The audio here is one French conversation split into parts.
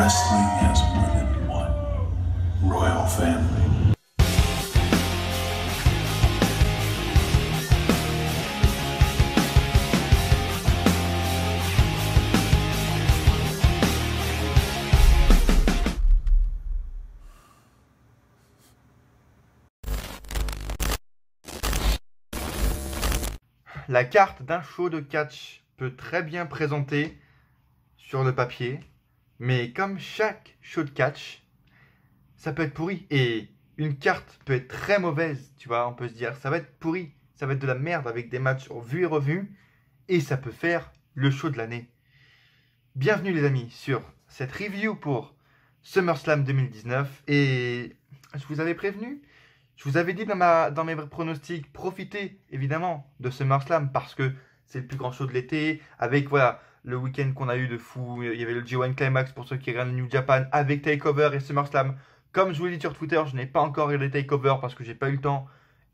Wrestling has more than one royal family. La carte d'un show de catch peut très bien présenter sur le papier, mais comme chaque show de catch, ça peut être pourri. Et une carte peut être très mauvaise, tu vois, on peut se dire, ça va être pourri, ça va être de la merde avec des matchs vus et revus, et ça peut faire le show de l'année. Bienvenue les amis sur cette review pour SummerSlam 2019, et je vous avais prévenu, je vous avais dit dans mes pronostics, profitez évidemment de SummerSlam parce que c'est le plus grand show de l'été, avec voilà, le week-end qu'on a eu de fou, il y avait le G1 Climax pour ceux qui regardent New Japan, avec TakeOver et SummerSlam. Comme je vous l'ai dit sur Twitter, je n'ai pas encore regardé TakeOver parce que j'ai pas eu le temps,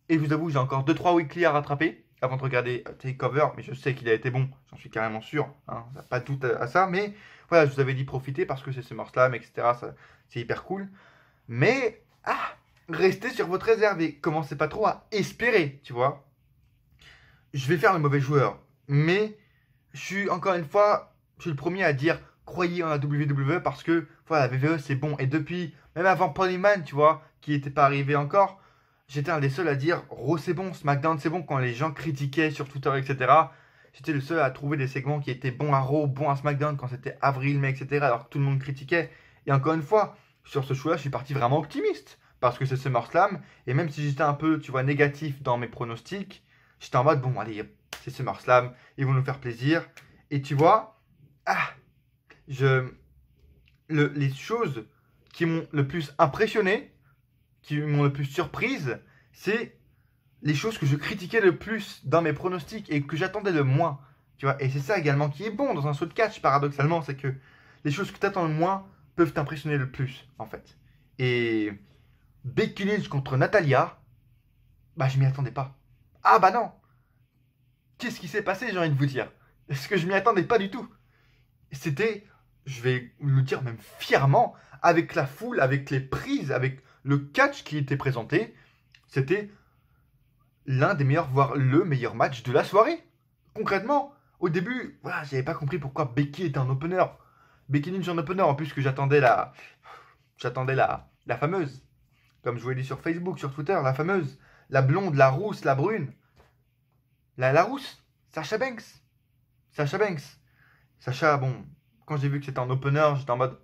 et je vous avoue, j'ai encore 2-3 weekly à rattraper avant de regarder TakeOver, mais je sais qu'il a été bon, j'en suis carrément sûr, hein, pas de doute à ça, mais voilà, je vous avais dit profiter parce que c'est SummerSlam, etc., c'est hyper cool, mais restez sur votre réserve et commencez pas trop à espérer, tu vois. Je vais faire le mauvais joueur, mais je suis encore une fois, je suis le premier à dire croyez en la WWE parce que voilà, la WWE c'est bon. Et depuis, même avant Paul Heyman, tu vois, qui n'était pas arrivé encore, j'étais un des seuls à dire Raw c'est bon, SmackDown c'est bon quand les gens critiquaient sur Twitter, etc. J'étais le seul à trouver des segments qui étaient bons à Raw, bons à SmackDown quand c'était avril, mai, etc. Alors que tout le monde critiquait. Et encore une fois, sur ce show-là, je suis parti vraiment optimiste. Parce que c'est SummerSlam, et même si j'étais un peu, tu vois, négatif dans mes pronostics, j'étais en mode, bon, allez, c'est SummerSlam, ils vont nous faire plaisir. Et tu vois, les choses qui m'ont le plus impressionné, qui m'ont le plus surprise, c'est les choses que je critiquais le plus dans mes pronostics et que j'attendais le moins. Tu vois, et c'est ça également qui est bon dans un saut de catch, paradoxalement, c'est que les choses que tu attends le moins peuvent t'impressionner le plus, en fait. Et Becky Lynch contre Natalia, bah je m'y attendais pas. Ah bah non. Qu'est-ce qui s'est passé, j'ai envie de vous dire? Est-ce que je m'y attendais pas du tout? C'était, je vais le dire même fièrement, avec la foule, avec les prises, avec le catch qui était présenté, c'était l'un des meilleurs, voire le meilleur match de la soirée. Concrètement, au début, voilà, j'avais pas compris pourquoi Becky était en opener. Becky Lynch en opener, en plus que j'attendais la fameuse. Comme je vous l'ai dit sur Facebook, sur Twitter, la fameuse, la blonde, la rousse, la brune. La rousse, Sasha Banks. Sasha Banks. Sasha, bon, quand j'ai vu que c'était en opener, j'étais en mode,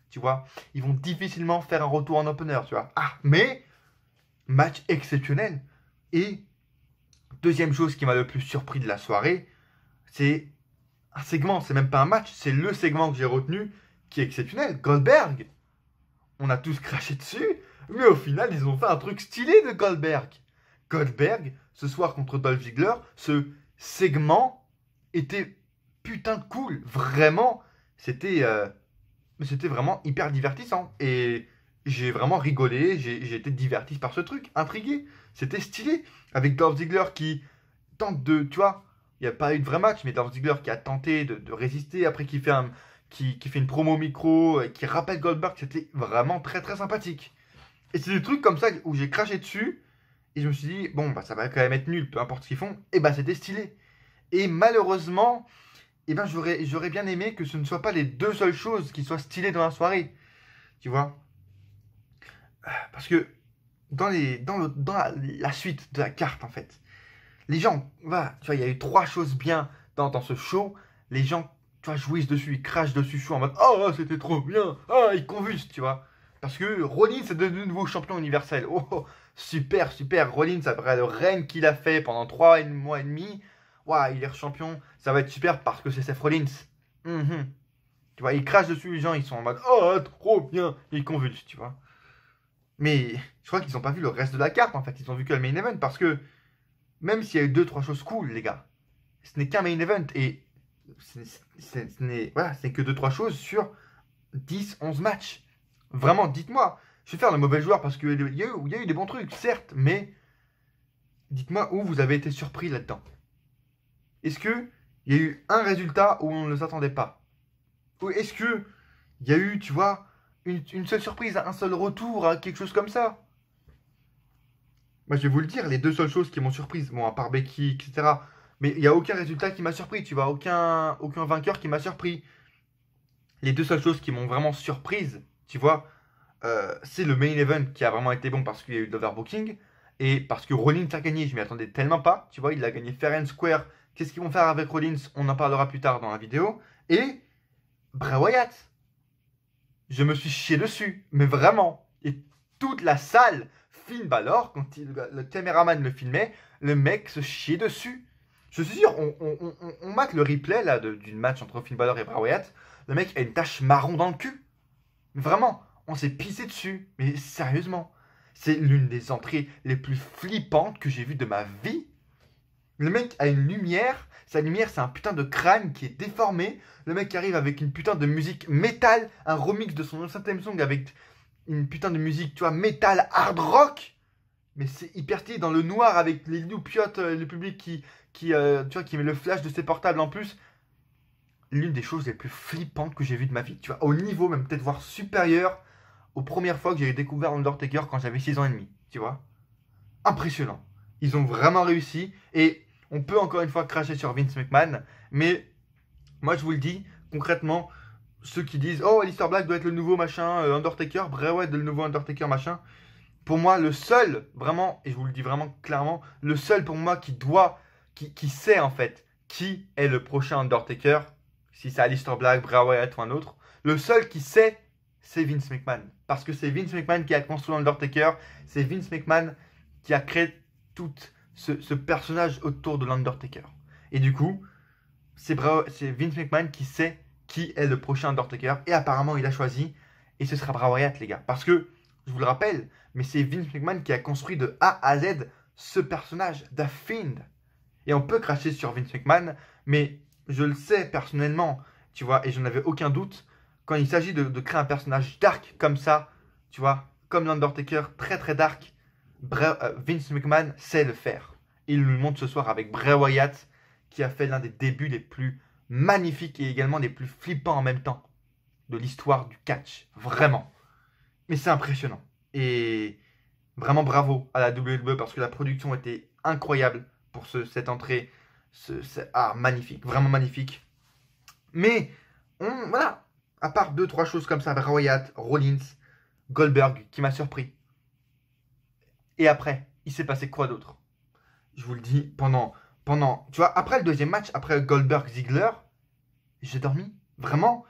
tu vois, ils vont difficilement faire un retour en opener, tu vois. Mais, match exceptionnel. Et, deuxième chose qui m'a le plus surpris de la soirée, c'est un segment, c'est même pas un match, c'est le segment que j'ai retenu qui est exceptionnel. Goldberg. On a tous craché dessus. Mais au final, ils ont fait un truc stylé de Goldberg. Goldberg, ce soir contre Dolph Ziggler, ce segment était putain de cool. Vraiment, c'était vraiment hyper divertissant. Et j'ai vraiment rigolé, j'ai été diverti par ce truc, intrigué. C'était stylé. Avec Dolph Ziggler qui tente de, tu vois, il n'y a pas eu de vrai match, mais Dolph Ziggler qui a tenté de résister après qu'il fait qui fait une promo micro, qui rappelle Goldberg, c'était vraiment très très sympathique. Et c'est des trucs comme ça où j'ai craché dessus, et je me suis dit, bon, bah ça va quand même être nul, peu importe ce qu'ils font, et bah c'était stylé. Et malheureusement, j'aurais bien aimé que ce ne soit pas les deux seules choses qui soient stylées dans la soirée, tu vois. Parce que dans la suite de la carte, en fait, les gens, voilà, tu vois, il y a eu 3 choses bien dans ce show, les gens, tu vois, jouissent dessus, ils crachent dessus, je suis en mode, oh, c'était trop bien, ils convulsent, tu vois. Parce que Rollins est devenu nouveau champion universel. Oh, super, super. Rollins, après le règne qu'il a fait pendant 3 mois et demi, il est champion. Ça va être super parce que c'est Seth Rollins. Tu vois, il crache dessus, les gens, ils sont en mode, oh, trop bien. Ils convulsent, tu vois. Mais je crois qu'ils n'ont pas vu le reste de la carte, en fait. Ils ont vu que le main event parce que même s'il y a eu 2-3 choses cool, les gars, ce n'est qu'un main event et ce n'est que 2-3 choses sur 10-11 matchs. Vraiment, dites-moi. Je vais faire le mauvais joueur parce qu'il y a eu des bons trucs, certes, mais dites-moi où vous avez été surpris là-dedans. Est-ce qu'il y a eu un résultat où on ne s'attendait pas? Ou est-ce qu'il Il y a eu, tu vois, une seule surprise, un seul retour, hein, quelque chose comme ça. Moi, je vais vous le dire, les deux seules choses qui m'ont surprise, bon, à part Becky, etc. Mais il n'y a aucun résultat qui m'a surpris, tu vois, aucun vainqueur qui m'a surpris. Les deux seules choses qui m'ont vraiment surprise, tu vois, c'est le main event qui a vraiment été bon parce qu'il y a eu de l'overbooking et parce que Rollins a gagné. Je m'y attendais tellement pas, tu vois, il a gagné fair and square. Qu'est-ce qu'ils vont faire avec Rollins? On en parlera plus tard dans la vidéo. Et Bray Wyatt, je me suis chié dessus, mais vraiment. Et toute la salle, Finn Balor, quand le caméraman le filmait, le mec se chiait dessus. Je suis sûr, on mate le replay là d'une match entre Finn Balor et Bray Wyatt. Le mec a une tache marron dans le cul. Mais vraiment, on s'est pissé dessus. Mais sérieusement, c'est l'une des entrées les plus flippantes que j'ai vues de ma vie. Le mec a une lumière. Sa lumière, c'est un putain de crâne qui est déformé. Le mec arrive avec une putain de musique métal, un remix de son ancien theme song avec une putain de musique, tu vois, métal hard rock. Mais c'est hyper stylé dans le noir avec les loupiottes, le public tu vois, qui met le flash de ses portables en plus. L'une des choses les plus flippantes que j'ai vues de ma vie. Tu vois, au niveau même peut-être voire supérieur aux premières fois que j'ai découvert Undertaker quand j'avais 6 ans et demi. Tu vois, impressionnant. Ils ont vraiment réussi et on peut encore une fois cracher sur Vince McMahon, mais moi je vous le dis concrètement, ceux qui disent oh Aleister Black doit être le nouveau machin Undertaker, Bray Wyatt le nouveau Undertaker machin. Pour moi, le seul, vraiment, et je vous le dis vraiment clairement, le seul pour moi qui sait en fait qui est le prochain Undertaker, si c'est Aleister Black, Bray Wyatt ou un autre, le seul qui sait, c'est Vince McMahon. Parce que c'est Vince McMahon qui a construit Undertaker, c'est Vince McMahon qui a créé tout ce personnage autour de l'Undertaker. Et du coup, c'est Vince McMahon qui sait qui est le prochain Undertaker, et apparemment il a choisi, et ce sera Bray Wyatt les gars. Parce que, je vous le rappelle, mais c'est Vince McMahon qui a construit de A à Z ce personnage, The Fiend. Et on peut cracher sur Vince McMahon, mais je le sais personnellement, tu vois, et je n'avais aucun doute, quand il s'agit de créer un personnage dark comme ça, tu vois, comme l'Undertaker, très très dark, Vince McMahon sait le faire. Il nous le montre ce soir avec Bray Wyatt, qui a fait l'un des débuts les plus magnifiques et également les plus flippants en même temps de l'histoire du catch. Vraiment. Mais c'est impressionnant. Et vraiment bravo à la WWE parce que la production était incroyable pour cette entrée. Magnifique, vraiment magnifique. Mais, voilà, à part 2-3 choses comme ça, Bray Wyatt, Rollins, Goldberg, qui m'a surpris. Et après, il s'est passé quoi d'autre? Je vous le dis, pendant, tu vois, après le deuxième match, après Goldberg-Ziggler, j'ai dormi, vraiment.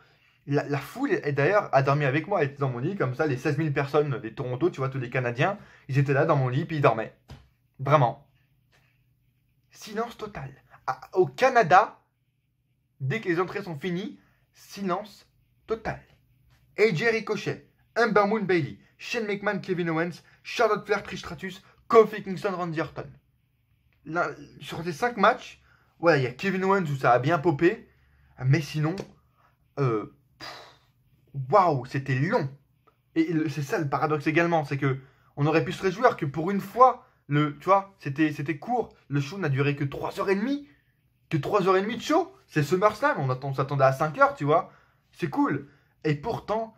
La foule, et d'ailleurs, a dormi avec moi. Elle était dans mon lit, comme ça, les 16 000 personnes, les Toronto, tu vois, tous les Canadiens, ils étaient là dans mon lit, puis ils dormaient. Vraiment. Silence total. Au Canada, dès que les entrées sont finies, silence total. AJ Ricochet, Ember Moon Bailey, Shane McMahon, Kevin Owens, Charlotte Flair, Trish Stratus, Kofi Kingston, Randy Orton. Là, sur ces 5 matchs, ouais, il y a Kevin Owens où ça a bien popé, mais sinon, waouh, c'était long. Et c'est ça le paradoxe également, c'est que on aurait pu se réjouir que pour une fois, tu vois, c'était court. Le show n'a duré que 3h30. Que 3h30 de show. C'est SummerSlam, on s'attendait à 5h, tu vois. C'est cool. Et pourtant,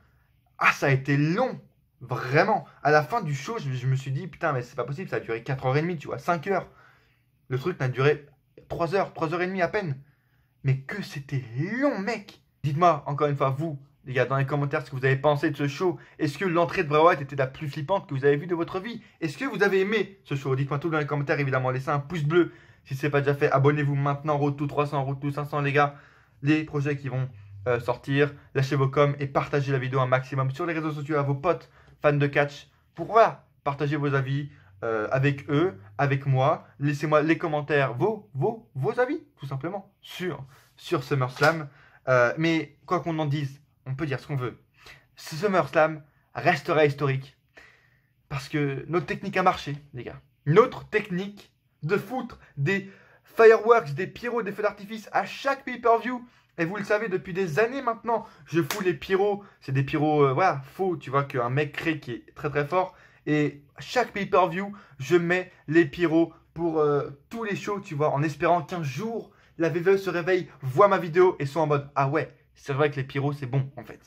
ça a été long. Vraiment. À la fin du show, je me suis dit, putain, mais c'est pas possible, ça a duré 4h30, tu vois, 5h. Le truc n'a duré 3h30 à peine. Mais que c'était long, mec. Dites-moi, encore une fois, vous, les gars, dans les commentaires, ce que vous avez pensé de ce show. Est-ce que l'entrée de Bray Wyatt était la plus flippante que vous avez vue de votre vie? Est-ce que vous avez aimé ce show? Dites-moi tout dans les commentaires, évidemment. Laissez un pouce bleu si ce n'est pas déjà fait. Abonnez-vous maintenant, Road to 300, Road to 500, les gars. Les projets qui vont sortir. Lâchez vos coms et partagez la vidéo un maximum sur les réseaux sociaux à vos potes fans de catch. Pour voilà, partager vos avis avec eux, avec moi. Laissez-moi les commentaires, vos avis, tout simplement, sur SummerSlam. Mais quoi qu'on en dise, on peut dire ce qu'on veut. Ce SummerSlam restera historique. Parce que notre technique a marché, les gars. Notre technique de foutre des fireworks, des pyros, des feux d'artifice à chaque pay-per-view. Et vous le savez, depuis des années maintenant, je fous les pyros. C'est des pyros, voilà, faux, tu vois, qu'un mec crée qui est très très fort. Et chaque pay-per-view, je mets les pyros pour tous les shows, tu vois, en espérant qu'un jour, la VVE se réveille, voit ma vidéo et soit en mode, ah ouais, c'est vrai que les pyros, c'est bon, en fait.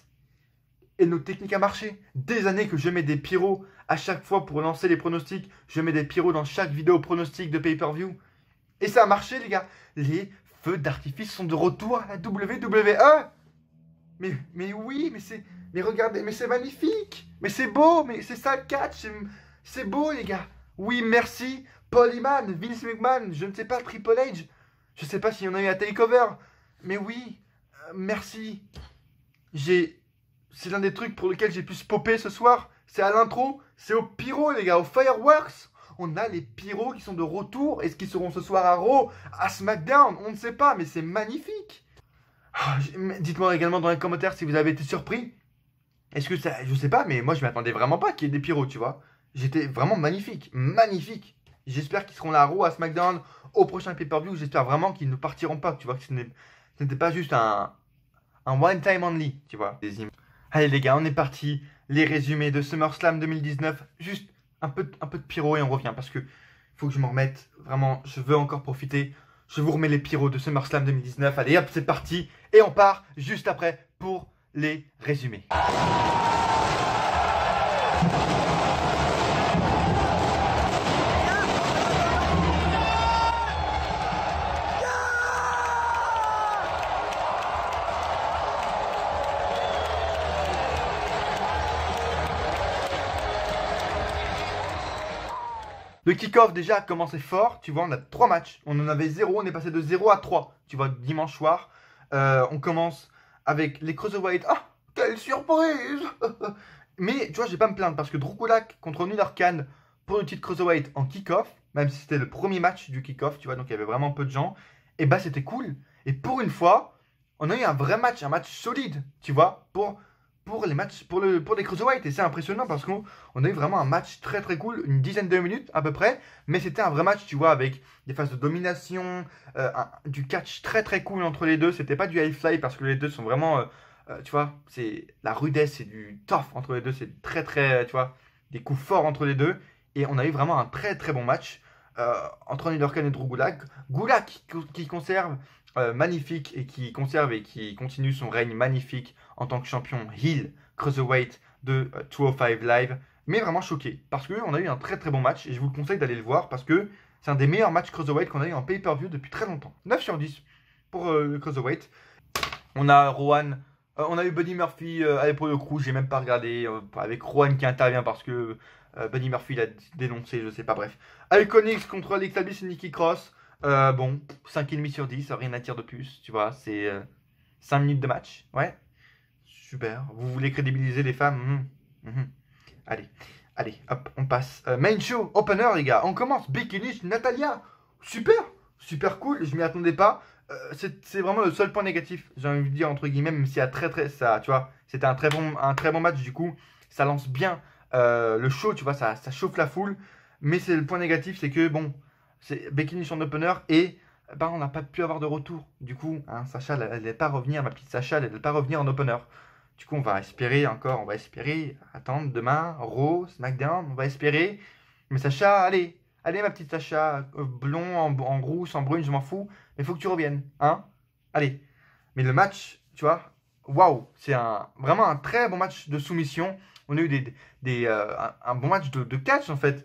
Et nos techniques a marché. Des années que je mets des pyros à chaque fois pour lancer les pronostics. Je mets des pyros dans chaque vidéo pronostic de pay-per-view. Et ça a marché, les gars. Les feux d'artifice sont de retour à la WWE. Mais oui, mais regardez, mais c'est magnifique. Mais c'est beau, mais c'est ça le catch. C'est beau, les gars. Oui, merci. Paul Heyman, Vince McMahon, je ne sais pas, Triple H. Je ne sais pas s'il y en a eu à Takeover. Mais oui, merci. C'est l'un des trucs pour lesquels j'ai pu se popper ce soir. C'est à l'intro, c'est au pyro, les gars, au fireworks. On a les pyros qui sont de retour. Est-ce qu'ils seront ce soir à Raw, à SmackDown? On ne sait pas, mais c'est magnifique. Dites-moi également dans les commentaires si vous avez été surpris. Est-ce que ça... Je sais pas, mais moi je m'attendais vraiment pas qu'il y ait des pyros, tu vois. J'étais vraiment magnifique, magnifique. J'espère qu'ils seront là à Raw, à SmackDown, au prochain pay-per-view. J'espère vraiment qu'ils ne partiront pas, tu vois, que ce n'était pas juste un one time only, tu vois. Allez les gars, on est parti. Les résumés de SummerSlam 2019. Juste un peu de pyro et on revient parce que faut que je m'en remette. Vraiment, je veux encore profiter. Je vous remets les pyros de SummerSlam 2019. Allez hop, c'est parti. Et on part juste après pour les résumés. Le kick-off déjà a commencé fort, tu vois, on a 3 matchs, on en avait 0, on est passé de 0 à 3, tu vois, dimanche soir. On commence avec les Cruiserweight, ah, quelle surprise. Mais, tu vois, je vais pas me plaindre, parce que Drew Gulak contre Oney Khan pour le titre Cruiserweight en kick-off, même si c'était le premier match du kick-off, tu vois, donc il y avait vraiment peu de gens, et bah c'était cool. Et pour une fois, on a eu un vrai match, un match solide, tu vois, pour les matchs, pour les Cruiserweight. Et c'est impressionnant parce qu'on a eu vraiment un match très très cool, une dizaine de minutes à peu près. Mais c'était un vrai match, tu vois, avec des phases de domination, du catch très très cool entre les deux. C'était pas du high fly parce que les deux sont vraiment, tu vois, c'est la rudesse et du tough entre les deux. C'est très très, tu vois, des coups forts entre les deux. Et on a eu vraiment un très très bon match entre Oney Khan et Drew Gulak. Gulak qui conserve magnifique et qui conserve et qui continue son règne magnifique en tant que champion heel Cruiserweight de 205 Live, mais vraiment choqué parce qu'on a eu un très très bon match et je vous conseille d'aller le voir parce que c'est un des meilleurs matchs Cruiserweight qu'on a eu en pay-per-view depuis très longtemps. 9 sur 10 pour le Cruiserweight. On a Rowan, on a eu Buddy Murphy pour le crew, j'ai même pas regardé, avec Rowan qui intervient parce que Buddy Murphy l'a dénoncé, je sais pas, bref. Iconics contre Alex Bliss et Nikki Cross. Bon, 5,5 sur 10, rien à dire de plus, tu vois, c'est 5 minutes de match, ouais, super, vous voulez crédibiliser les femmes, Allez, hop, on passe. Main show, opener les gars, on commence, Becky Lynch, Natalia, super cool, je m'y attendais pas, c'est vraiment le seul point négatif, j'ai envie de dire entre guillemets, même s'il y a ça, tu vois, c'était un très bon match du coup, ça lance bien le show, tu vois, ça chauffe la foule, mais c'est le point négatif, c'est que bon, c'est Becky Lynch en opener et bah, on n'a pas pu avoir de retour. Du coup, hein, Sacha, elle n'allait pas revenir, ma petite Sacha, elle n'allait pas revenir en opener. Du coup, on va espérer, attendre demain, Raw, SmackDown, on va espérer. Mais Sacha, allez, ma petite Sacha, blond, en rousse, en brune, je m'en fous, mais il faut que tu reviennes, hein. Allez. Mais le match, tu vois, waouh, c'est vraiment un très bon match de soumission. On a eu un bon match de catch en fait.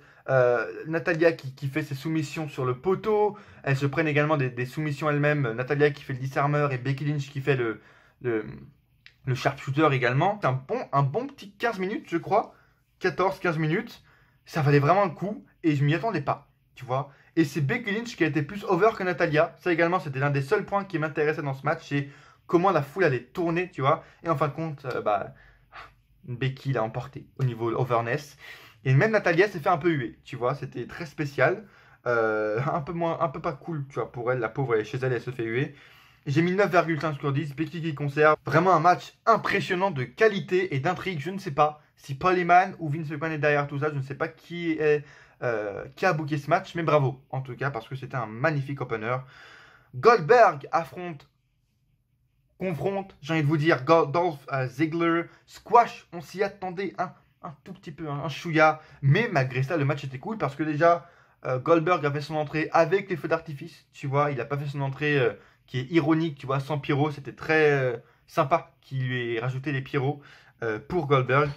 Natalia qui fait ses soumissions sur le poteau. Elles se prennent également des soumissions elles-mêmes. Natalia qui fait le disarmer et Becky Lynch qui fait le sharpshooter également. C'est un bon petit 15 minutes, je crois. 14-15 minutes. Ça valait vraiment le coup et je m'y attendais pas, tu vois. Et c'est Becky Lynch qui a été plus over que Natalia. Ça également, c'était l'un des seuls points qui m'intéressait dans ce match. C'est comment la foule allait tourner, tu vois. Et en fin de compte, Becky l'a emporté au niveau overness. Et même Natalia s'est fait un peu huer, tu vois, c'était très spécial. Un peu pas cool, tu vois, pour elle, la pauvre, elle est chez elle, elle se fait huer. J'ai mis 9,5 sur 10, Becky qui conserve. Vraiment un match impressionnant de qualité et d'intrigue. Je ne sais pas si Paul Heyman ou Vince McMahon est derrière tout ça. Je ne sais pas qui a booké ce match, mais bravo en tout cas parce que c'était un magnifique opener. Goldberg confronte, j'ai envie de vous dire, Dolph Ziggler. Squash, on s'y attendait un tout petit peu, un chouïa. Mais malgré ça, le match était cool parce que déjà, Goldberg a fait son entrée avec les feux d'artifice. Tu vois, il n'a pas fait son entrée qui est ironique, tu vois, sans pyro. C'était très sympa qu'il lui ait rajouté les pyros. pour Goldberg.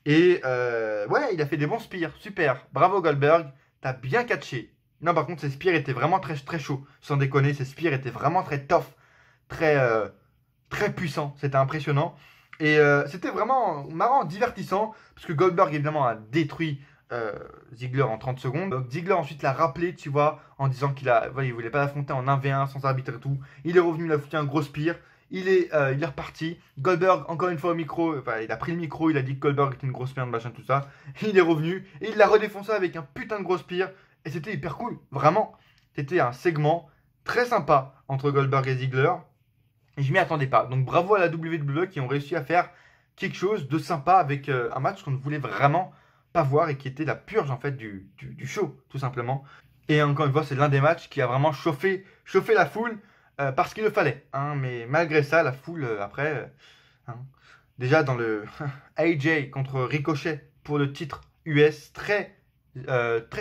Et ouais, il a fait des bons spears, super. Bravo Goldberg, t'as bien catché. Non, par contre, ses spears étaient vraiment très, très chauds. Sans déconner, ses spears étaient vraiment très tough, très, très puissants. C'était impressionnant. Et c'était vraiment marrant, divertissant, parce que Goldberg, évidemment, a détruit Ziggler en 30 secondes. Donc, Ziggler ensuite l'a rappelé, tu vois, en disant voilà, il voulait pas l'affronter en 1v1 sans arbitre et tout. Il est revenu, il a foutu un gros spear. Il est reparti. Goldberg, encore une fois au micro, enfin, il a pris le micro, il a dit que Goldberg était une grosse merde, machin, tout ça. Il est revenu et il l'a redéfoncé avec un putain de gros spear. Et c'était hyper cool, vraiment. C'était un segment très sympa entre Goldberg et Ziggler. Et je m'y attendais pas. Donc bravo à la WWE qui ont réussi à faire quelque chose de sympa avec un match qu'on ne voulait vraiment pas voir et qui était la purge en fait du show, tout simplement. Et encore une fois, c'est l'un des matchs qui a vraiment chauffé la foule parce qu'il le fallait. Hein. Mais malgré ça, la foule, après, hein, déjà dans le AJ contre Ricochet pour le titre US, très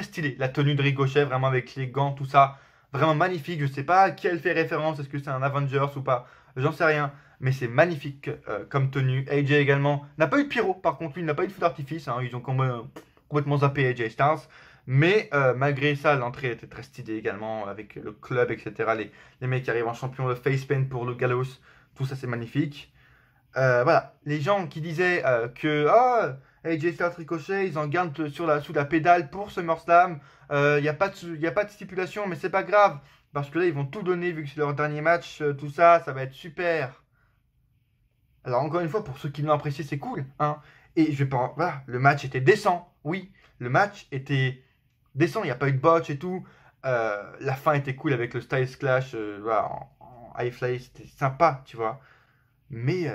stylé. La tenue de Ricochet, vraiment avec les gants, tout ça, vraiment magnifique. Je sais pas à qui elle fait référence, est-ce que c'est un Avengers ou pas, j'en sais rien. Mais c'est magnifique comme tenue. AJ également n'a pas eu de pyro, par contre, lui, il n'a pas eu de feu d'artifice. Hein. Ils ont complètement zappé AJ Styles. Mais malgré ça, l'entrée était très stylée également, avec le club, etc. Les mecs qui arrivent en champion, le face paint pour le Gallows, tout ça c'est magnifique. Voilà, les gens qui disaient que AJ Styles Ricochet, ils en gardent sous la pédale pour SummerSlam. Il n'y a pas de stipulation, mais c'est pas grave. Parce que là, ils vont tout donner vu que c'est leur dernier match, tout ça, ça va être super. Alors, encore une fois, pour ceux qui l'ont apprécié, c'est cool. Hein. Et je vais pas. Voilà, le match était décent. Oui, le match était décent. Il n'y a pas eu de botch et tout. La fin était cool avec le Styles Clash voilà, en high fly. C'était sympa, tu vois. Mais.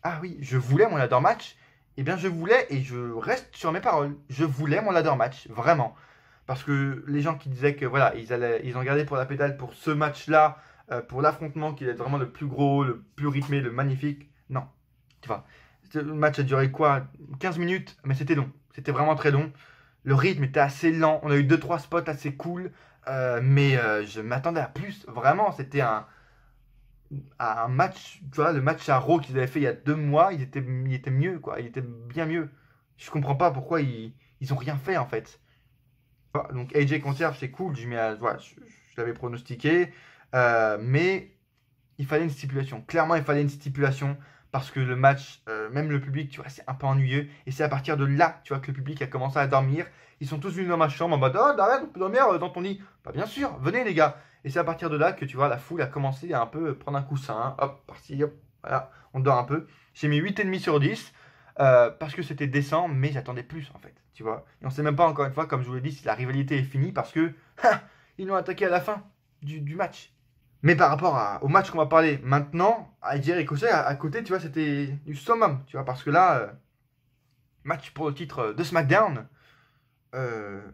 Ah oui, je voulais mon ladder match. Eh bien, je voulais et je reste sur mes paroles. Je voulais mon ladder match, vraiment. Parce que les gens qui disaient que voilà, ils ont gardé pour la pédale pour ce match-là, pour l'affrontement qui est vraiment le plus gros, le plus rythmé, le magnifique. Non, tu vois. Le match a duré quoi? 15 minutes, mais c'était long. C'était vraiment très long. Le rythme était assez lent. On a eu 2-3 spots assez cool. Mais je m'attendais à plus. Vraiment, c'était un match, tu vois, le match à Raw qu'ils avaient fait il y a 2 mois, il était mieux, quoi. Il était bien mieux. Je comprends pas pourquoi ils ont rien fait, en fait. Voilà, donc AJ Conserve, c'est cool, voilà, je l'avais pronostiqué. Mais il fallait une stipulation. Clairement, il fallait une stipulation parce que le match, même le public, tu vois, c'est un peu ennuyeux. Et c'est à partir de là, tu vois, que le public a commencé à dormir. Ils sont tous venus dans ma chambre en mode oh, Darren, on peut dormir dans ton lit. Bah, bien sûr, venez les gars. Et c'est à partir de là que tu vois, la foule a commencé à un peu prendre un coussin. Hein. Hop, parti, hop, voilà, on dort un peu. J'ai mis 8,5 sur 10 parce que c'était décent, mais j'attendais plus en fait. Tu vois. Et on sait même pas encore une fois, comme je vous l'ai dit, si la rivalité est finie parce que ils l'ont attaqué à la fin du match. Mais par rapport au match qu'on va parler maintenant, AJ Ricochet à côté, tu vois, c'était du summum, tu vois, parce que là, match pour le titre de SmackDown.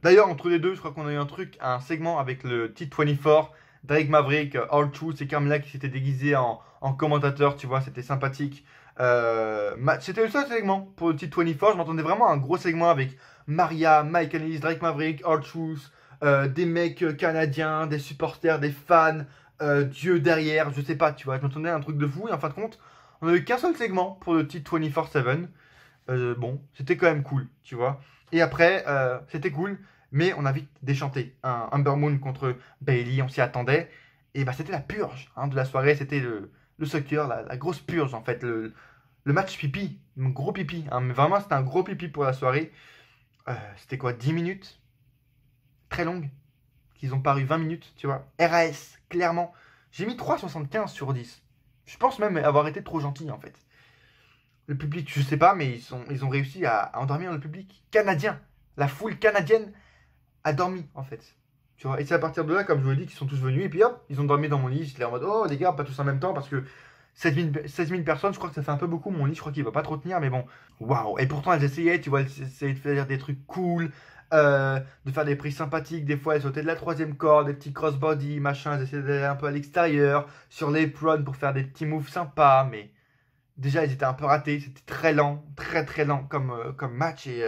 D'ailleurs, entre les deux, je crois qu'on a eu un segment avec le titre 24, Drake Maverick, R-Truth et Carmella qui s'étaient déguisés en commentateurs, tu vois, c'était sympathique. C'était le seul segment pour le titre 24, je m'attendais vraiment à un gros segment avec Maria, Mike Ellis, Drake Maverick, R-Truth, des mecs canadiens, des supporters, des fans, Dieu derrière, je sais pas, tu vois, je m'attendais à un truc de fou et en fin de compte, on a eu qu'un seul segment pour le titre 24/7. Bon, c'était quand même cool, tu vois. Et après, c'était cool, mais on a vite déchanté. Un Ember Moon contre Bayley, on s'y attendait. Et bah, c'était la purge hein, de la soirée, c'était le sucker, la grosse purge en fait. Le match pipi, un gros pipi. Hein, mais vraiment, c'était un gros pipi pour la soirée. C'était quoi, 10 minutes? Très longue. Qu'ils ont paru 20 minutes, tu vois. RAS, clairement. J'ai mis 3,75 sur 10. Je pense même avoir été trop gentil en fait. Le public, je sais pas, mais ils ont réussi à endormir le public canadien. La foule canadienne a dormi, en fait. Tu vois, et c'est à partir de là, comme je vous l'ai dit, qu'ils sont tous venus, et puis hop, ils ont dormi dans mon lit. J'étais en mode, oh les gars, pas tous en même temps, parce que 16 000 personnes, je crois que ça fait un peu beaucoup, mon lit, je crois qu'il va pas trop tenir, mais bon, waouh. Et pourtant, elles essayaient, tu vois, elles essayaient de faire des trucs cool, de faire des prises sympathiques. Des fois, elles sautaient de la troisième corde, des petits crossbody, machin, elles essayaient d'aller un peu à l'extérieur, sur les l'apron pour faire des petits moves sympas, mais. Déjà, ils étaient un peu ratés. C'était très lent, très très lent comme match. Et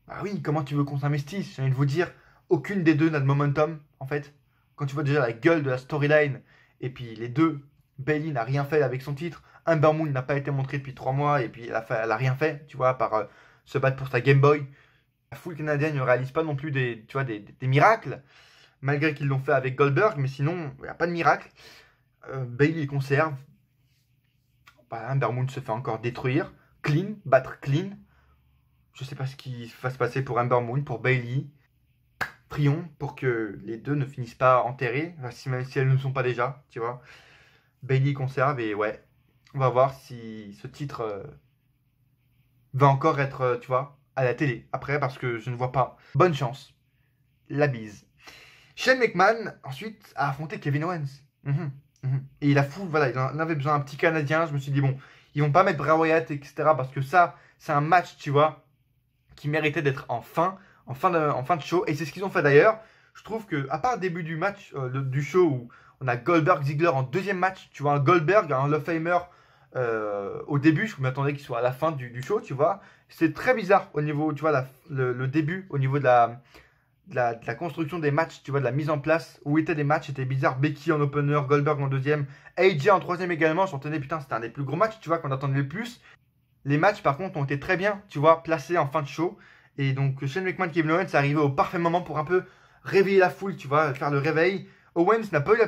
bah oui, comment tu veux qu'on s'investisse? J'ai envie de vous dire, aucune des deux n'a de momentum, en fait. Quand tu vois déjà la gueule de la storyline, et puis les deux, Bayley n'a rien fait avec son titre. Ember Moon n'a pas été montrée depuis 3 mois et puis elle a rien fait, tu vois, à part se battre pour sa Game Boy. La foule canadienne ne réalise pas non plus tu vois, des miracles, malgré qu'ils l'ont fait avec Goldberg, mais sinon, il n'y a pas de miracle. Bayley conserve. Bah, Ember Moon se fait encore détruire. Clean, battre clean. Je sais pas ce qui va se passer pour Ember Moon, pour Bayley. Prions pour que les deux ne finissent pas enterrées, même si elles ne le sont pas déjà, tu vois. Bayley conserve et ouais, on va voir si ce titre va encore être, tu vois, à la télé après parce que je ne vois pas. Bonne chance. La bise. Shane McMahon ensuite a affronté Kevin Owens. Et il a fou, voilà, il en avait besoin d'un petit Canadien. Je me suis dit bon, ils vont pas mettre Bray Wyatt, etc. Parce que ça, c'est un match, tu vois, qui méritait d'être en fin de show. Et c'est ce qu'ils ont fait d'ailleurs. Je trouve que, à part le début du match, du show où on a Goldberg Ziggler en deuxième match, tu vois, un Goldberg, un Hall of Famer au début, je m'attendais qu'il soit à la fin du show, tu vois. C'est très bizarre au niveau, tu vois, le début, au niveau de la construction des matchs, tu vois, de la mise en place, où étaient les matchs, c'était bizarre. Becky en opener, Goldberg en deuxième, AJ en troisième également. J'entendais, putain, c'était un des plus gros matchs, tu vois, qu'on attendait le plus. Les matchs, par contre, ont été très bien, tu vois, placés en fin de show. Et donc, Shane McMahon, Kevin Owens, c'est arrivé au parfait moment pour un peu réveiller la foule, tu vois, faire le réveil. Owens n'a pas eu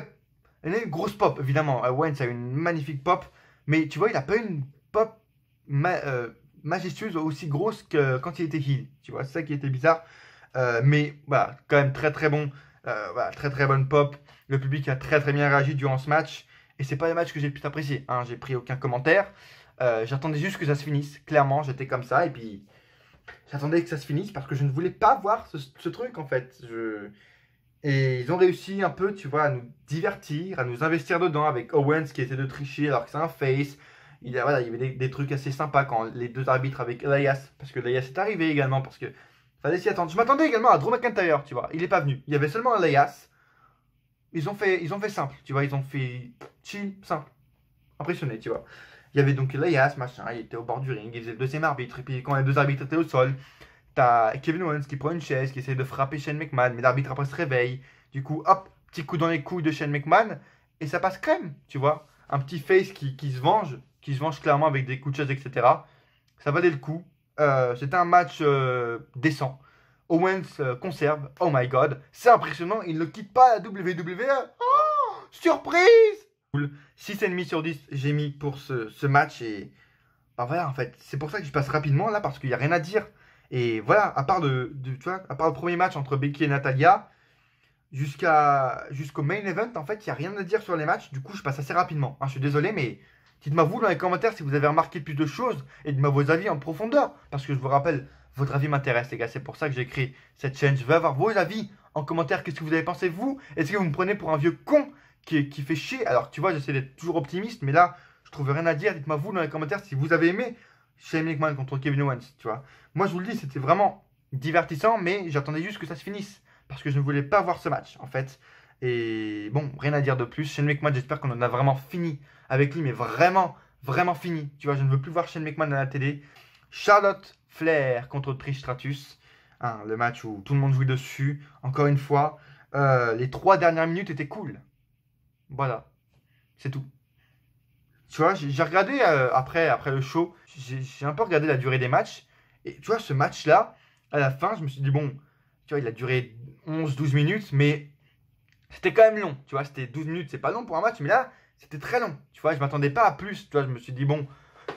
une grosse pop, évidemment. Owens a eu une magnifique pop, mais tu vois, il n'a pas eu une pop majestueuse aussi grosse que quand il était heel. Tu vois, c'est ça qui était bizarre. Mais voilà, quand même très très bon. Voilà, très très bonne pop. Le public a très très bien réagi durant ce match. Et c'est pas les matchs que j'ai le plus apprécié. Hein. J'ai pris aucun commentaire. J'attendais juste que ça se finisse. Clairement, j'étais comme ça. Et puis, j'attendais que ça se finisse parce que je ne voulais pas voir ce truc en fait. Et ils ont réussi un peu, tu vois, à nous divertir, à nous investir dedans avec Owens qui essaie de tricher alors que c'est un face. Voilà, il y avait des trucs assez sympas quand les deux arbitres avec Elias. Parce que Elias est arrivé également. Parce que fallait s'y attendre. Je m'attendais également à Drew McIntyre, tu vois. Il n'est pas venu. Il y avait seulement Elias. Ils ont fait simple, tu vois. Ils ont fait chill, simple. Impressionné, tu vois. Il y avait donc Elias, machin. Il était au bord du ring. Il faisait le deuxième arbitre. Et puis quand les deux arbitres étaient au sol, t'as Kevin Owens qui prend une chaise, qui essaie de frapper Shane McMahon. Mais l'arbitre après se réveille. Du coup, hop, petit coup dans les couilles de Shane McMahon. Et ça passe crème, tu vois. Un petit face qui se venge. Qui se venge clairement avec des coups de chaise, etc. Ça valait le coup. C'était un match décent. Owens conserve. Oh my god. C'est impressionnant. Il ne quitte pas la WWE. Oh, surprise! 6,5 sur 10 j'ai mis pour ce match. Et bah voilà, en fait. C'est pour ça que je passe rapidement là. Parce qu'il n'y a rien à dire. Et voilà, à part, tu vois, à part le premier match entre Becky et Natalia, jusqu'au main event, en fait, il n'y a rien à dire sur les matchs. Du coup, je passe assez rapidement. Hein, je suis désolé, mais dites-moi vous dans les commentaires si vous avez remarqué plus de choses et dites-moi vos avis en profondeur. Parce que je vous rappelle, votre avis m'intéresse, les gars. C'est pour ça que j'ai créé cette chaîne. Je veux avoir vos avis en commentaire. Qu'est-ce que vous avez pensé, vous? Est-ce que vous me prenez pour un vieux con qui fait chier? Alors, tu vois, j'essaie d'être toujours optimiste, mais là, je trouve rien à dire. Dites-moi vous dans les commentaires si vous avez aimé Shane McMahon contre Kevin Owens, tu vois. Moi, je vous le dis, c'était vraiment divertissant, mais j'attendais juste que ça se finisse. Parce que je ne voulais pas voir ce match, en fait. Et bon, rien à dire de plus. Shane McMahon, j'espère qu'on en a vraiment fini avec lui, mais vraiment, vraiment fini. Tu vois, je ne veux plus voir Shane McMahon à la télé. Charlotte Flair contre Trish Stratus. Hein, le match où tout le monde jouait dessus. Encore une fois, les 3 dernières minutes étaient cool. Voilà, c'est tout. Tu vois, j'ai regardé après le show, j'ai un peu regardé la durée des matchs. Et tu vois, ce match-là, à la fin, je me suis dit, bon, tu vois, il a duré 11-12 minutes, mais c'était quand même long. Tu vois, c'était 12 minutes, c'est pas long pour un match, mais là, c'était très long. Tu vois, je m'attendais pas à plus. Tu vois, je me suis dit, bon,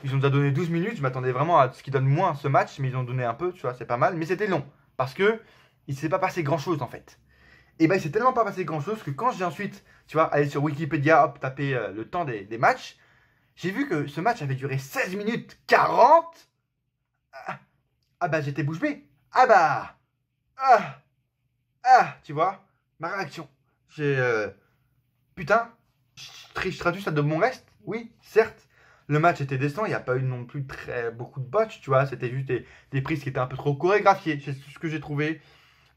ils ont déjà donné 12 minutes, je m'attendais vraiment à ce qu'ils donnent moins ce match, mais ils ont donné un peu, tu vois, c'est pas mal. Mais c'était long, parce que il s'est pas passé grand-chose, en fait. Et ben, il s'est tellement pas passé grand-chose que quand j'ai ensuite, tu vois, allé sur Wikipédia, hop, taper le temps des matchs, j'ai vu que ce match avait duré 16 minutes 40. Ah bah j'étais bouche bée. Ah bah. Tu vois, ma réaction. J'ai... putain, Trish Stratus a de bon reste. Oui, certes. Le match était décent, il n'y a pas eu non plus très beaucoup de botch, tu vois. C'était juste des prises qui étaient un peu trop chorégraphiées, c'est ce que j'ai trouvé.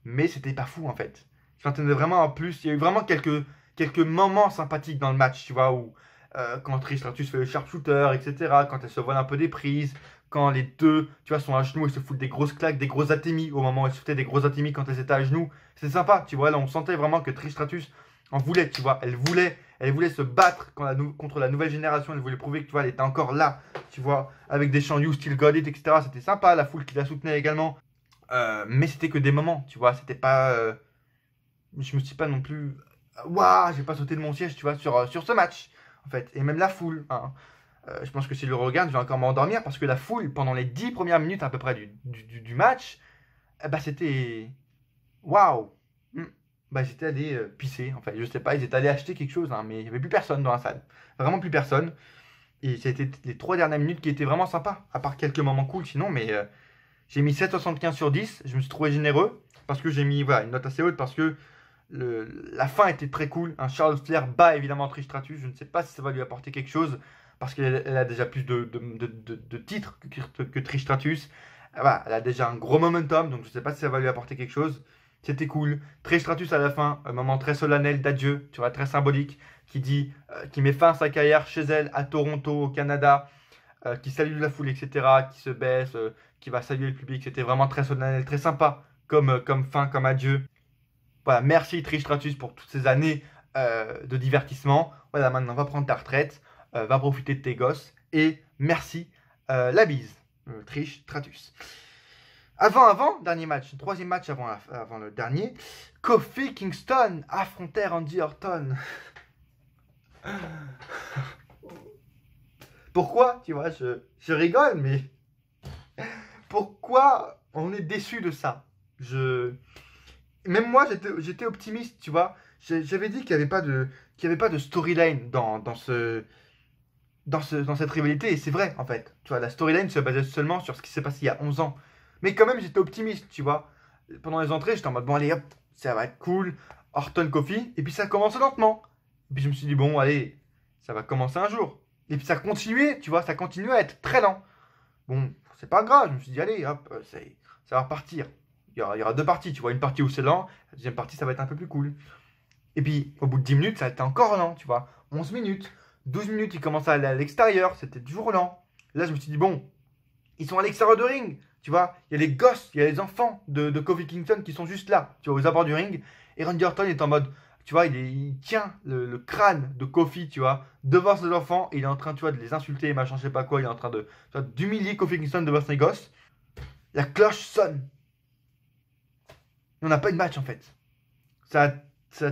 Mais c'était pas fou en fait. Je m'attendais vraiment à plus. Il y a eu vraiment quelques moments sympathiques dans le match, tu vois, où quand Trish Stratus fait le sharpshooter, etc., quand elle se vole un peu des prises, quand les deux, tu vois, sont à genoux et se foutent des grosses claques, des gros atémis, au moment où elles se foutaient des gros atémis quand elles étaient à genoux. C'est sympa, tu vois, là on sentait vraiment que Trish Stratus en voulait, tu vois. Elle voulait se battre contre la nouvelle génération. Elle voulait prouver que, tu vois, elle était encore là, tu vois, avec des chants You Still Got It, etc. C'était sympa, la foule qui la soutenait également. Mais c'était que des moments, tu vois. C'était pas. Je me suis pas non plus. Waouh, j'ai pas sauté de mon siège, tu vois, sur ce match, en fait. Et même la foule, hein. Je pense que si je le regarde, je vais encore m'endormir parce que la foule, pendant les 10 premières minutes à peu près du match, bah c'était. Waouh! Bah j'étais allé pisser, en fait. Je sais pas, ils étaient allés acheter quelque chose, hein, mais il n'y avait plus personne dans la salle. Vraiment plus personne. Et c'était les 3 dernières minutes qui étaient vraiment sympas, à part quelques moments cool sinon, mais j'ai mis 7,75 sur 10. Je me suis trouvé généreux parce que j'ai mis voilà, une note assez haute parce que la fin était très cool. Un Charles Flair bat évidemment Trish Stratus. Je ne sais pas si ça va lui apporter quelque chose parce qu'elle a déjà plus de titres que Trish Stratus. Voilà, elle a déjà un gros momentum, donc je ne sais pas si ça va lui apporter quelque chose. C'était cool. Trish Stratus à la fin, un moment très solennel d'adieu, tu vois, très symbolique, qui met fin à sa carrière chez elle à Toronto, au Canada, qui salue la foule, etc., qui se baisse, qui va saluer le public. C'était vraiment très solennel, très sympa comme fin, comme adieu. Voilà, merci Trish Stratus pour toutes ces années de divertissement. Voilà, maintenant va prendre ta retraite, va profiter de tes gosses et merci, la bise, Trish Stratus. Dernier match, troisième match avant le dernier, Kofi Kingston affrontait Randy Orton. Pourquoi, tu vois, je rigole, mais pourquoi on est déçu de ça? Même moi, j'étais optimiste, tu vois. J'avais dit qu'il n'y avait pas de storyline dans cette rivalité, et c'est vrai, en fait. Tu vois, la storyline se basait seulement sur ce qui s'est passé il y a 11 ans. Mais quand même, j'étais optimiste, tu vois. Pendant les entrées, j'étais en mode, bon, allez, hop, ça va être cool. Orton, Kofi, et puis ça commençait lentement. Et puis je me suis dit, bon, allez, ça va commencer un jour. Et puis ça continuait, tu vois, ça continuait à être très lent. Bon, c'est pas grave, je me suis dit, allez, hop, ça va repartir. Il y aura 2 parties, tu vois, une partie où c'est lent, la deuxième partie, ça va être un peu plus cool. Et puis, au bout de 10 minutes, ça a été encore lent, tu vois. 11 minutes, 12 minutes, ils commençaient à aller à l'extérieur, c'était toujours lent. Là, je me suis dit, bon, ils sont à l'extérieur de ring, tu vois. Il y a les gosses, il y a les enfants de Kofi Kingston qui sont juste là, tu vois, aux abords du ring. Et Randy Orton est en mode, tu vois, il tient le crâne de Kofi, tu vois, devant ses enfants, et il est en train, tu vois, de les insulter, machin, je sais pas quoi, il est en train d'humilier Kofi Kingston devant ses gosses. La cloche sonne. On n'a pas eu de match, en fait. Tu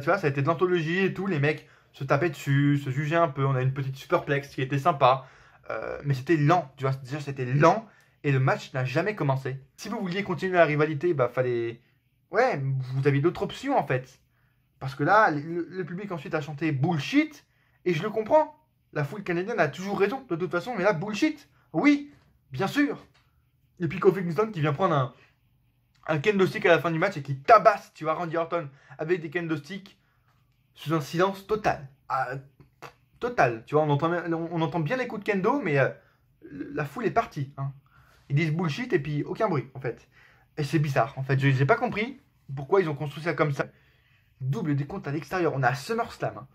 vois, ça a été de l'anthologie et tout, les mecs se tapaient dessus, se jugeaient un peu, on a une petite superplex qui était sympa, mais c'était lent, tu vois, déjà c'était lent, et le match n'a jamais commencé. Si vous vouliez continuer la rivalité, bah fallait... Ouais, vous aviez d'autres options, en fait. Parce que là, le public ensuite a chanté bullshit, et je le comprends. La foule canadienne a toujours raison, de toute façon, mais là, bullshit. Oui, bien sûr. Et puis Kofi Kingston qui vient prendre un kendo stick à la fin du match et qui tabasse, tu vois, Randy Orton avec des kendo sticks sous un silence total. Total, tu vois, on entend bien les coups de kendo, mais la foule est partie, hein. Ils disent bullshit et puis aucun bruit, en fait. Et c'est bizarre, en fait. J'ai pas compris pourquoi ils ont construit ça comme ça. Double décompte à l'extérieur. On est à SummerSlam, hein.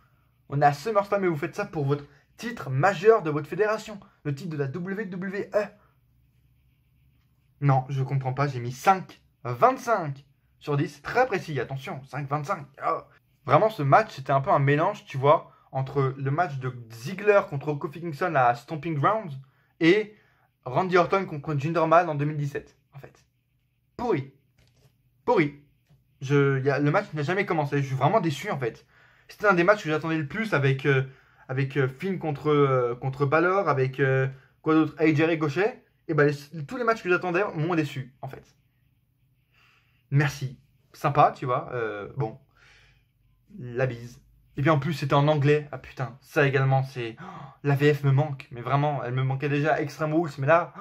On est à SummerSlam et vous faites ça pour votre titre majeur de votre fédération. Le titre de la WWE. Non, je comprends pas. J'ai mis 5,25 sur 10. Très précis, attention. 5,25. Oh. Vraiment, ce match, c'était un peu un mélange, tu vois, entre le match de Ziggler contre Kofi Kingston à Stomping Grounds et Randy Orton contre Jinder Mahal en 2017, en fait. Pourri. Le match n'a jamais commencé. Je suis vraiment déçu, en fait. C'était un des matchs que j'attendais le plus avec Finn contre Balor, avec quoi d'autre, AJ Ricochet. Et ben tous les matchs que j'attendais m'ont déçu, en fait. Merci. Sympa, tu vois. Bon. La bise. Et puis en plus, c'était en anglais. Ah putain, ça également, c'est... la VF me manque. Mais vraiment, elle me manquait déjà Extreme Rules. Mais là,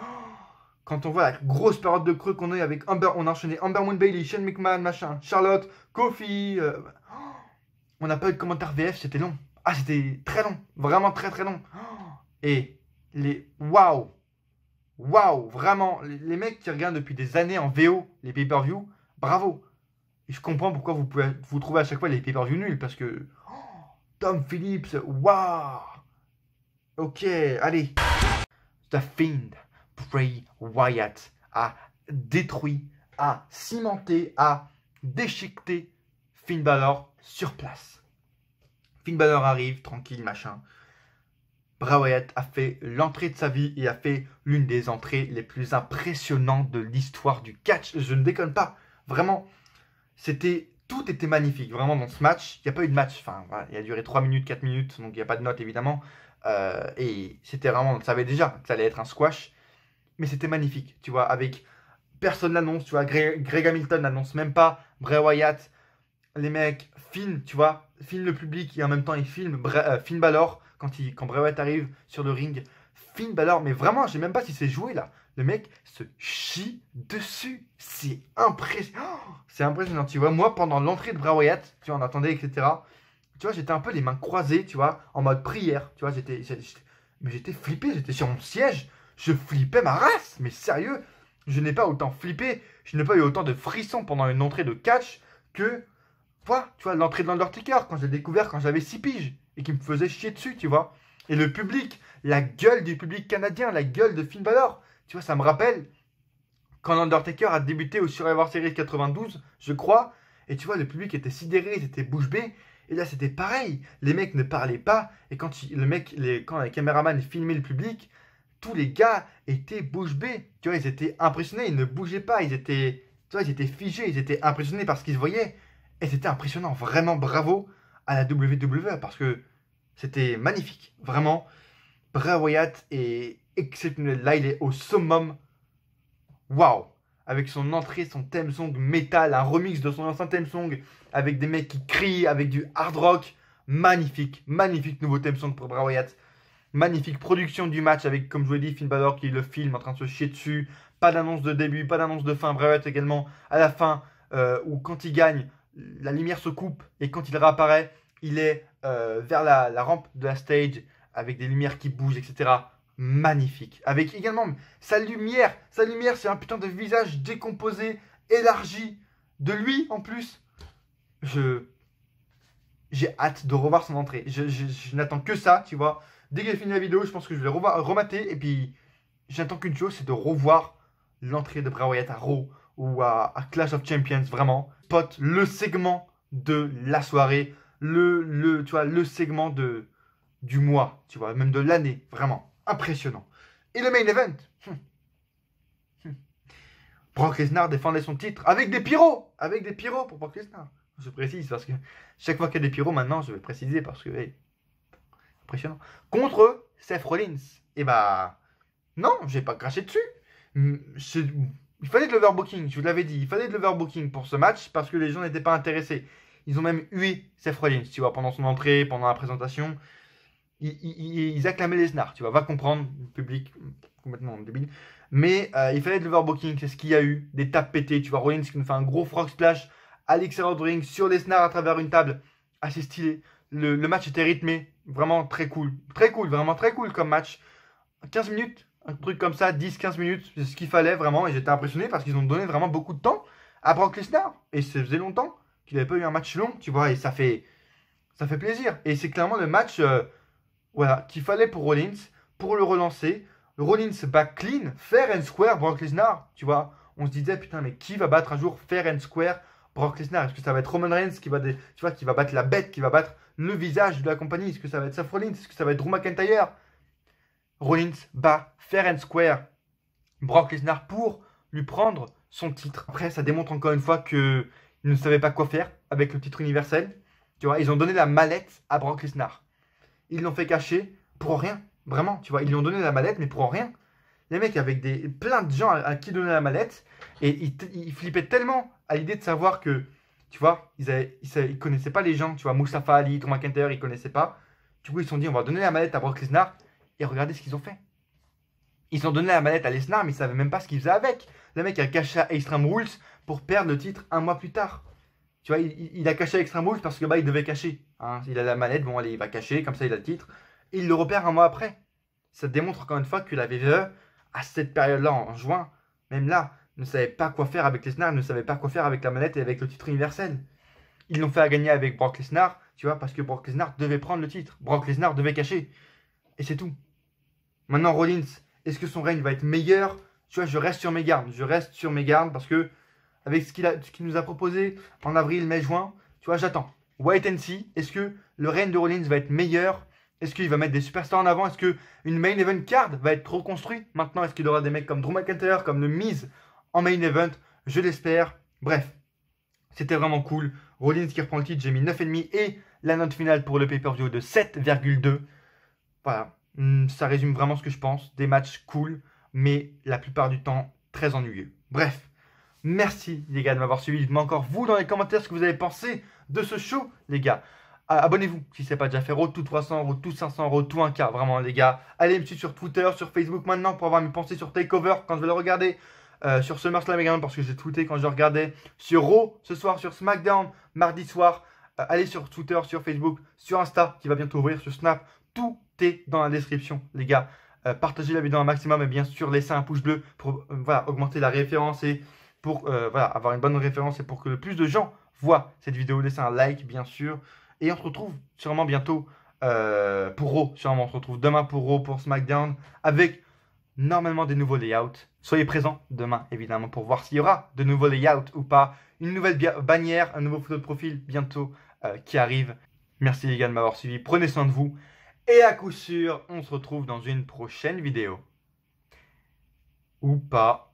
quand on voit la grosse période de creux qu'on a eu avec on a enchaîné Ember Moon Bailey, Shane McMahon, machin, Charlotte, Kofi. On n'a pas eu de commentaire VF, c'était long. Ah, c'était très long. Vraiment très très long. Et les... Waouh, vraiment. Les mecs qui regardent depuis des années en VO les pay-per-view, bravo. Et je comprends pourquoi vous pouvez vous trouver à chaque fois les pay-per-view nuls, parce que Tom Phillips, waouh. Ok, allez. The Fiend, Bray Wyatt, a détruit, a cimenté, a déchiqueté Finn Balor sur place. Finn Balor arrive, tranquille, machin. Bray Wyatt a fait l'entrée de sa vie et a fait l'une des entrées les plus impressionnantes de l'histoire du catch. Je ne déconne pas. Vraiment, tout était magnifique. Vraiment, dans ce match, il n'y a pas eu de match. Enfin, voilà, il a duré 3 minutes, 4 minutes, donc il n'y a pas de note évidemment. Et c'était vraiment, on savait déjà que ça allait être un squash. Mais c'était magnifique, tu vois, avec personne l'annonce, tu vois, Greg Hamilton n'annonce même pas, Bray Wyatt, les mecs filment, tu vois, filment le public et en même temps ils filment Finn Balor quand Bray Wyatt arrive sur le ring. Finn Balor, mais vraiment, je sais même pas si c'est joué là. Le mec se chie dessus. C'est impressionnant. Oh, c'est impressionnant, tu vois. Moi, pendant l'entrée de Bray Wyatt, tu vois, on attendait, etc. Tu vois, j'étais un peu les mains croisées, tu vois, en mode prière. Tu vois, j'étais flippé, j'étais sur mon siège. Je flippais ma race. Mais sérieux, je n'ai pas autant flippé. Je n'ai pas eu autant de frissons pendant une entrée de catch que, tu vois, l'entrée de l'Undertaker, quand j'ai découvert quand j'avais 6 piges et qui me faisait chier dessus, tu vois. Et le public, la gueule du public canadien, la gueule de Finn Balor, tu vois, ça me rappelle quand l'Undertaker a débuté au Survivor Series 92, je crois, et tu vois, le public était sidéré, ils étaient bouche bée, et là c'était pareil, les mecs ne parlaient pas, et quand quand les caméramans filmaient le public, tous les gars étaient bouche bée, tu vois, ils étaient impressionnés, ils ne bougeaient pas, tu vois, ils étaient figés, ils étaient impressionnés par ce qu'ils voyaient, et c'était impressionnant, vraiment bravo à la WWE, parce que c'était magnifique, vraiment. Bray Wyatt est exceptionnel. Là, il est au summum. Waouh! Avec son entrée, son theme song métal, un remix de son ancien theme song, avec des mecs qui crient, avec du hard rock. Magnifique, magnifique nouveau theme song pour Bray Wyatt. Magnifique production du match avec, comme je vous l'ai dit, Finn Balor qui le filme en train de se chier dessus. Pas d'annonce de début, pas d'annonce de fin. Bray Wyatt également à la fin, où quand il gagne, la lumière se coupe et quand il réapparaît, il est vers la rampe de la stage avec des lumières qui bougent, etc. Magnifique. Avec également sa lumière, c'est un putain de visage décomposé, élargi, de lui en plus. J'ai hâte de revoir son entrée. Je n'attends que ça, tu vois. Dès qu'elle finit la vidéo, je pense que je vais remater. Et puis, j'attends qu'une chose, c'est de revoir l'entrée de Bray Wyatt à Raw ou à Clash of Champions, vraiment. Pote, le segment de la soirée, tu vois, le segment du mois, tu vois, même de l'année, vraiment. Impressionnant. Et le main event. Brock Lesnar défendait son titre avec des pyros. Avec des pyros pour Brock Lesnar. Je précise parce que chaque fois qu'il y a des pyros maintenant, je vais préciser parce que, hey, impressionnant. Contre Seth Rollins. Et bah, non, j'ai pas craché dessus. Il fallait de l'overbooking, je vous l'avais dit. Il fallait de l'overbooking pour ce match parce que les gens n'étaient pas intéressés. Ils ont même hué Seth Rollins, tu vois, pendant son entrée, pendant la présentation. Ils acclamaient Lesnar, tu vois, va comprendre, le public complètement débile. Mais il fallait de l'overbooking, c'est ce qu'il y a eu, des tapes pétées, tu vois, Rollins qui nous fait un gros frog splash à l'extérieur du ring sur Lesnar à travers une table, assez stylé. Le match était rythmé, vraiment très cool, vraiment très cool comme match. 15 minutes, un truc comme ça, 10-15 minutes, c'est ce qu'il fallait vraiment, et j'étais impressionné parce qu'ils ont donné vraiment beaucoup de temps à Brock Lesnar, et ça faisait longtemps qu'il n'avait pas eu un match long, tu vois, et ça fait plaisir. Et c'est clairement le match... voilà, qu'il fallait pour Rollins, pour le relancer. Rollins bat clean, fair and square Brock Lesnar, tu vois. On se disait, putain, mais qui va battre un jour fair and square Brock Lesnar? Est-ce que ça va être Roman Reigns qui va, tu vois, qui va battre la bête, qui va battre le visage de la compagnie? Est-ce que ça va être Seth Rollins? Est-ce que ça va être Drew McIntyre? Rollins bat fair and square Brock Lesnar pour lui prendre son titre. Après, ça démontre encore une fois qu'ils ne savaient pas quoi faire avec le titre universel. Tu vois, ils ont donné la mallette à Brock Lesnar. Ils l'ont fait cacher pour rien. Vraiment, tu vois, ils lui ont donné la mallette, mais pour rien. Les mecs avec plein de gens à qui donner la mallette, et ils flippaient tellement à l'idée de savoir que, tu vois, ils connaissaient pas les gens, tu vois, Mustafa Ali, Drew McIntyre, ils connaissaient pas. Du coup, ils se sont dit, on va donner la mallette à Brock Lesnar, et regardez ce qu'ils ont fait. Ils ont donné la mallette à Lesnar, mais ils savaient même pas ce qu'ils faisaient avec. Le mec a caché à Extreme Rules pour perdre le titre un mois plus tard. Tu vois, il a caché Extreme Rules parce que bah, il devait cacher. Hein. Il a la manette, bon allez, il va cacher, comme ça il a le titre. Et il le repère un mois après. Ça démontre encore une fois que la WWE, à cette période-là, en juin, même là, ne savait pas quoi faire avec Lesnar, ne savait pas quoi faire avec la manette et avec le titre universel. Ils l'ont fait à gagner avec Brock Lesnar, tu vois, parce que Brock Lesnar devait prendre le titre. Brock Lesnar devait cacher. Et c'est tout. Maintenant, Rollins, est-ce que son règne va être meilleur? Tu vois, je reste sur mes gardes. Je reste sur mes gardes parce que avec ce qu'il nous a proposé en avril, mai, juin, tu vois, j'attends. wait and see. Est-ce que le règne de Rollins va être meilleur? Est-ce qu'il va mettre des superstars en avant? Est-ce qu'une main event card va être reconstruite? Maintenant, est-ce qu'il y aura des mecs comme Drew McIntyre, comme The Miz en main event? Je l'espère. Bref, c'était vraiment cool. Rollins qui reprend le titre, j'ai mis 9,5 et la note finale pour le pay-per-view de 7,2. Voilà, ça résume vraiment ce que je pense. Des matchs cool, mais la plupart du temps très ennuyeux. Bref, merci les gars de m'avoir suivi. Dites-moi encore vous dans les commentaires ce que vous avez pensé de ce show, les gars. Abonnez-vous si ce n'est pas déjà fait. Road tout 300, Road tout 500, Road tout 1K. Vraiment, les gars. Allez me suivre sur Twitter, sur Facebook maintenant pour avoir mes pensées sur Takeover quand je vais le regarder. Sur SummerSlam également parce que j'ai tweeté quand je regardais. Sur Raw ce soir, sur SmackDown mardi soir. Allez sur Twitter, sur Facebook, sur Insta qui va bientôt ouvrir, sur Snap. Tout est dans la description, les gars. Partagez la vidéo un maximum et bien sûr laissez un pouce bleu pour voilà, augmenter la référence et pour voilà, avoir une bonne référence et pour que le plus de gens voient cette vidéo. Laissez un like, bien sûr. Et on se retrouve sûrement bientôt pour Raw. Sûrement, on se retrouve demain pour Raw, pour SmackDown, avec normalement des nouveaux layouts. Soyez présents demain, évidemment, pour voir s'il y aura de nouveaux layouts ou pas. Une nouvelle bannière, un nouveau photo de profil bientôt qui arrive. Merci les gars de m'avoir suivi. Prenez soin de vous. Et à coup sûr, on se retrouve dans une prochaine vidéo. Ou pas.